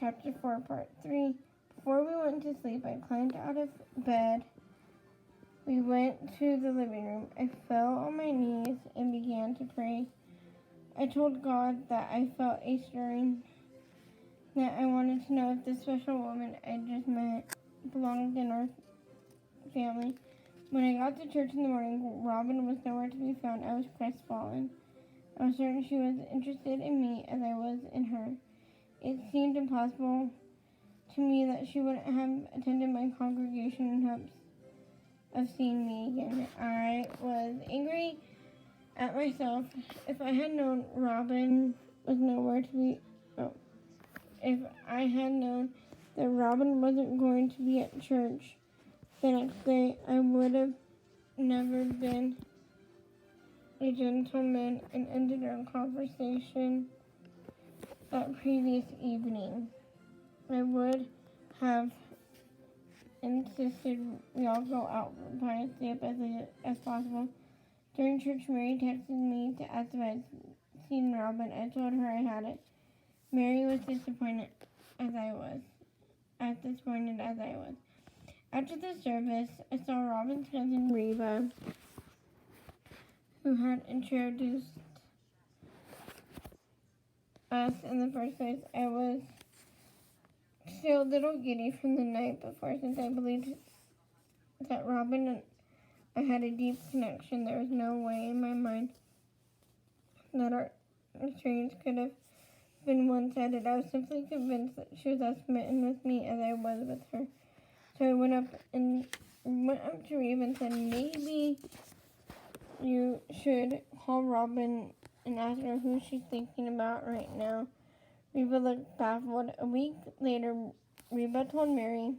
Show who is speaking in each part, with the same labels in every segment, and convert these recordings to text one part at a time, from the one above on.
Speaker 1: Chapter 4, Part 3. Before we went to sleep, I climbed out of bed. We went to the living room. I fell on my knees and began to pray. I told God that I felt a stirring, that I wanted to know if this special woman I just met belonged in our family. When I got to church in the morning, Robin was nowhere to be found. I was crestfallen. I was certain she was interested in me as I was in her. It seemed impossible to me that she wouldn't have attended my congregation in hopes of seeing me again. I was angry at myself. If I had known Robin was nowhere to be, if I had known that Robin wasn't going to be at church the next day, I would have never been a gentleman and ended our conversation that previous evening. I would have insisted we all go out by stay up as late as possible. During church, Mary texted me to ask if I had seen Robin. I told her I hadn't. Mary was disappointed as I was. After the service, I saw Robin's cousin Reba, who had introduced us in the first place. I was still a little giddy from the night before, since I believed that Robin and I had a deep connection. There was no way in my mind that our experience could have been one-sided. I was simply convinced that she was as smitten with me as I was with her. So I went up to Reba and said, maybe you should call Robin and ask her who she's thinking about right now. Reba looked baffled. A week later, Reba told Mary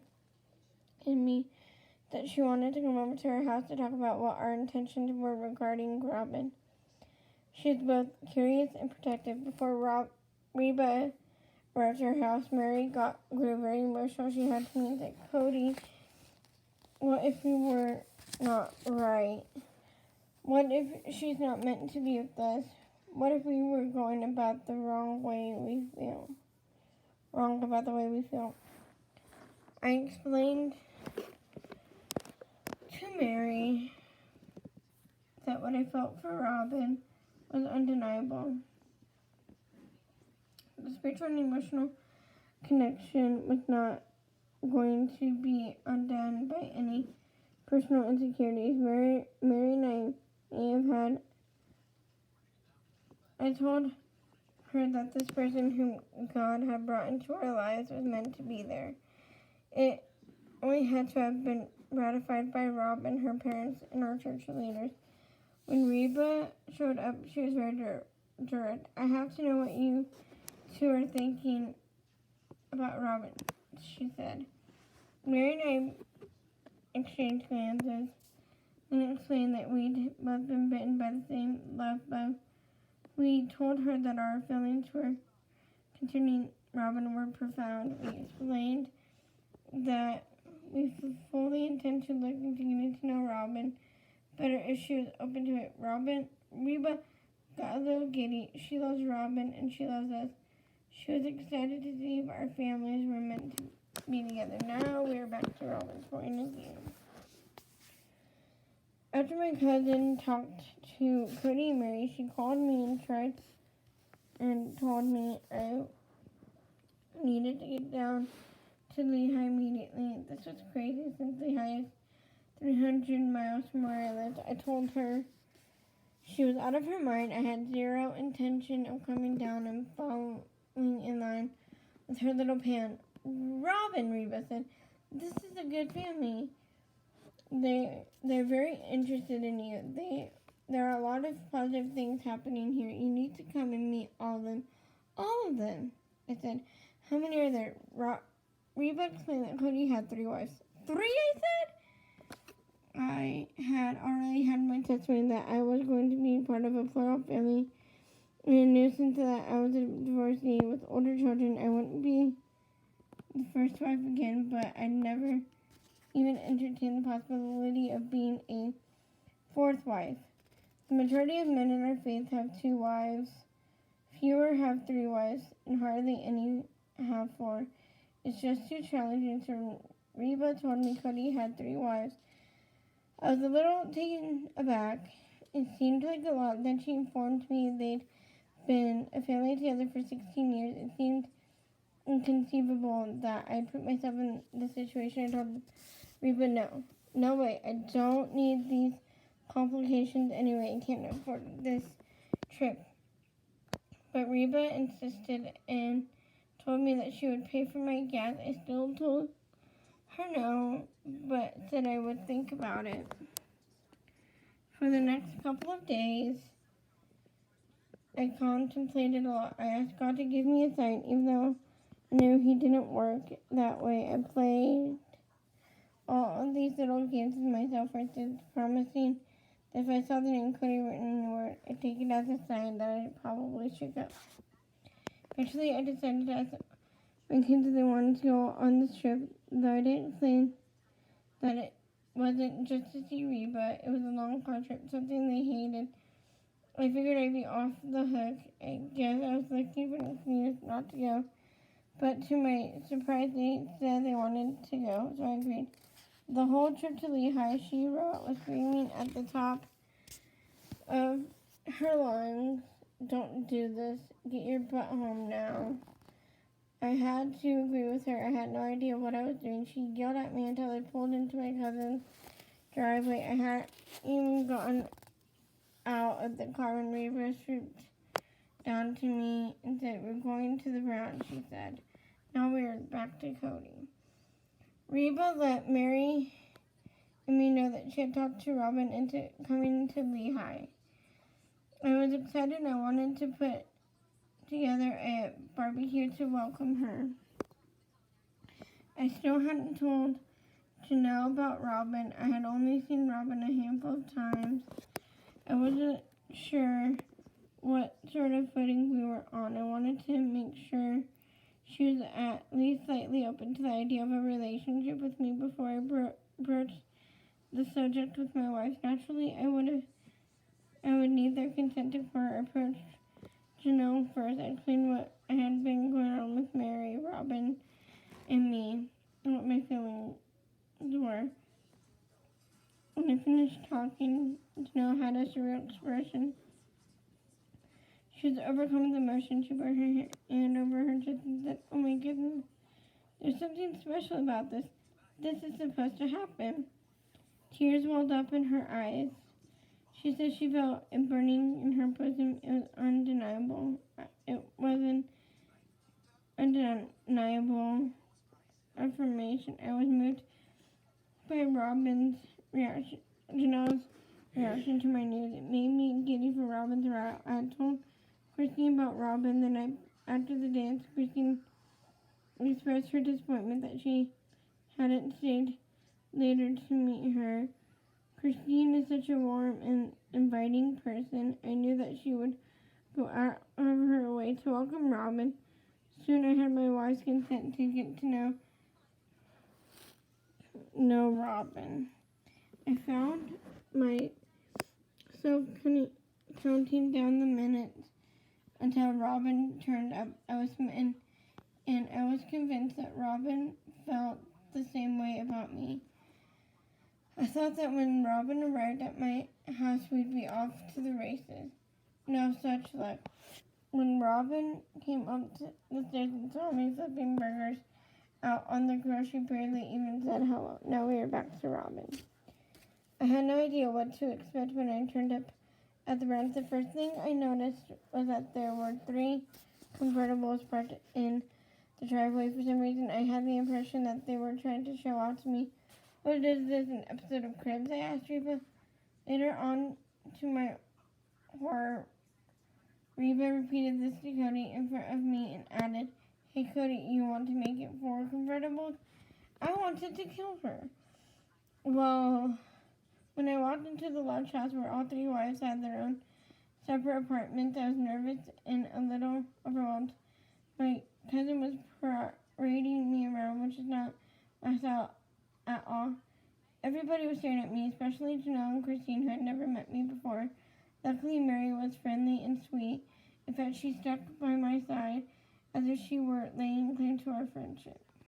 Speaker 1: and me that she wanted to come over to her house to talk about what our intentions were regarding Robin. She was both curious and protective. Before Reba arrived at her house, Mary grew very emotional. She had to me say, Cody, what if we were not right? What if she's not meant to be with us? What if we were going about the wrong way we feel? Wrong about the way we feel. I explained to Mary that what I felt for Robin was undeniable. The spiritual and emotional connection was not going to be undone by any personal insecurities Mary and I may have had. I told her that this person whom God had brought into our lives was meant to be there. It only had to have been ratified by Robin, her parents, and our church leaders. When Reba showed up, she was very direct. I have to know what you two are thinking about Robin, she said. Mary and I exchanged glances and explained that we'd both been bitten by the same love bug. We told her that our feelings for concerning Robin were profound. We explained that we fully intend to look into getting to know Robin better if she was open to it. Reba got a little giddy. She loves Robin and she loves us. She was excited to see if our families were meant to be together. Now we are back to Robin's point of view. After my cousin talked to Cody and Mary, she called me and told me I needed to get down to Lehi immediately. This was crazy since Lehi is 300 miles from where I lived. I told her she was out of her mind. I had zero intention of coming down and following in line with her little pan. Robin, Reba said, this is a good family. They're very interested in you. There are a lot of positive things happening here. You need to come and meet all of them. All of them, I said. How many are there? Reba explained that Cody had 3 wives. 3, I said? I had already had my testimony that I was going to be part of a plural family. And I knew since that I was a divorcee with older children, I wouldn't be the first wife again, but I never even entertained the possibility of being a 4th wife. The majority of men in our faith have 2 wives. Fewer have 3 wives, and hardly any have 4. It's just too challenging. So Reba told me Cody had 3 wives. I was a little taken aback. It seemed like a lot. Then she informed me they'd been a family together for 16 years. It seemed inconceivable that I put myself in this situation. I told Reba no. No way. I don't need these complications anyway. I can't afford this trip. But Reba insisted and told me that she would pay for my gas. I still told her no, but said I would think about it. For the next couple of days, I contemplated a lot. I asked God to give me a sign, even though I knew He didn't work that way. I played all of these little games with myself, for instance, promising that if I saw the name Cody written in the word, I'd take it as a sign that I probably should go. Eventually, I decided to ask my kids if they wanted to go on this trip, though I didn't claim that it wasn't just to see Reba. It was a long car trip, something they hated. I figured I'd be off the hook. I guess I was looking for an excuse not to go. But to my surprise, they said they wanted to go, so I agreed. The whole trip to Lehigh, she wrote, was screaming at the top of her lungs, "Don't do this. Get your butt home now." I had to agree with her. I had no idea what I was doing. She yelled at me until I pulled into my cousin's driveway. I hadn't even gotten out of the car when Reba swooped down to me and said, "We're going to the Browns," she said. Now we are back to Cody. Reba let Mary and me know that she had talked to Robin into coming to Lehigh. I was excited and I wanted to put together a barbecue to welcome her. I still hadn't told Janelle about Robin. I had only seen Robin a handful of times. I wasn't sure what sort of footing we were on. I wanted to make sure she was at least slightly open to the idea of a relationship with me before I broached the subject with my wife. Naturally, I would need their consent before I approached Janelle first. I explained what had been going on with Mary, Robin, and me, and what my feelings were. When I finished talking, Janelle had a surreal expression. She was overcome with emotion. She put her hand over her chest and said, "Oh my goodness, there's something special about this. This is supposed to happen." Tears welled up in her eyes. She said she felt a burning in her bosom. It was undeniable. It was an undeniable affirmation. I was moved by Robin's reaction, Janelle's reaction to my news. It made me giddy for Robin throughout. I had told Christine about Robin the night after the dance. Christine expressed her disappointment that she hadn't stayed later to meet her. Christine is such a warm and inviting person. I knew that she would go out of her way to welcome Robin. Soon I had my wife's consent to get to know Robin. I found myself counting down the minutes until Robin turned up. I was smitten, and I was convinced that Robin felt the same way about me. I thought that when Robin arrived at my house, we'd be off to the races. No such luck. When Robin came up the stairs and saw me flipping burgers out on the grill, she barely even said hello. Now we are back to Robin. I had no idea what to expect when I turned up at the Browns. The first thing I noticed was that there were 3 convertibles parked in the driveway. For some reason, I had the impression that they were trying to show off to me. "What is this, an episode of Cribs?" I asked Reba. Later on, to my horror, Reba repeated this to Cody in front of me and added, "Hey Cody, you want to make it 4 convertibles?" I wanted to kill her. Well, when I walked into the large house where all 3 wives had their own separate apartments, I was nervous and a little overwhelmed. My cousin was parading me around, which is not my style at all. Everybody was staring at me, especially Janelle and Christine, who had never met me before. Luckily, Mary was friendly and sweet. In fact, she stuck by my side as if she were laying claim to our friendship.